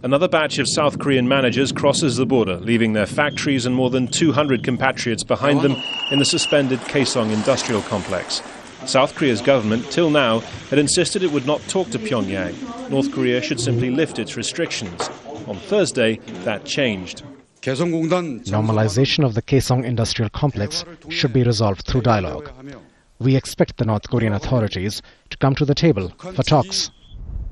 Another batch of South Korean managers crosses the border, leaving their factories and more than 200 compatriots behind them in the suspended Kaesong industrial complex. South Korea's government, till now, had insisted it would not talk to Pyongyang. North Korea should simply lift its restrictions. On Thursday, that changed. Normalization of the Kaesong industrial complex should be resolved through dialogue. We expect the North Korean authorities to come to the table for talks.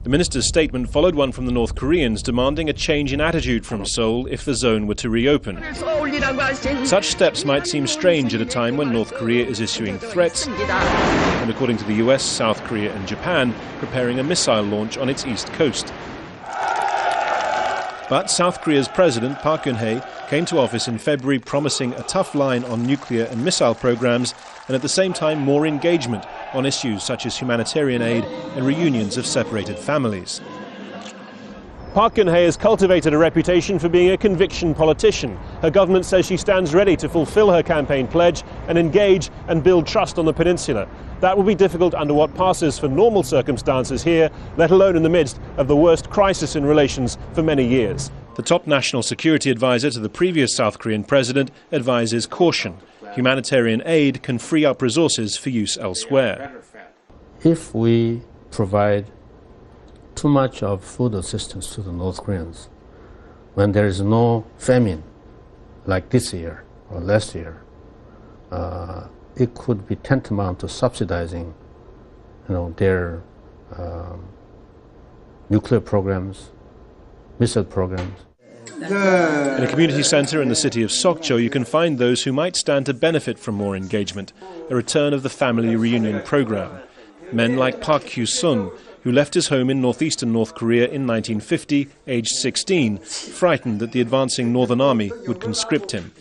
The minister's statement followed one from the North Koreans demanding a change in attitude from Seoul if the zone were to reopen. Such steps might seem strange at a time when North Korea is issuing threats and, according to the US, South Korea and Japan, preparing a missile launch on its east coast. But South Korea's President Park Geun-hye came to office in February promising a tough line on nuclear and missile programs and at the same time more engagement on issues such as humanitarian aid and reunions of separated families. Park Geun-hye has cultivated a reputation for being a conviction politician. Her government says she stands ready to fulfill her campaign pledge and engage and build trust on the peninsula. That will be difficult under what passes for normal circumstances here, let alone in the midst of the worst crisis in relations for many years. The top national security advisor to the previous South Korean president advises caution. Humanitarian aid can free up resources for use elsewhere. If we provide too much of food assistance to the North Koreans, when there is no famine, like this year or last year, it could be tantamount to subsidizing, their nuclear programs, missile programs. In a community centre in the city of Sokcho, you can find those who might stand to benefit from more engagement, a return of the family reunion programme. Men like Park Kyu-sun, who left his home in northeastern North Korea in 1950, aged 16, frightened that the advancing Northern Army would conscript him.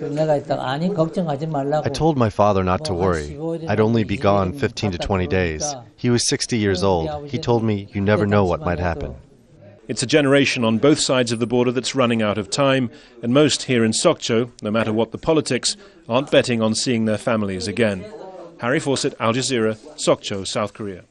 I told my father not to worry. I'd only be gone 15 to 20 days. He was 60 years old. He told me, you never know what might happen. It's a generation on both sides of the border that's running out of time, and most here in Sokcho, no matter what the politics, aren't betting on seeing their families again. Harry Fawcett, Al Jazeera, Sokcho, South Korea.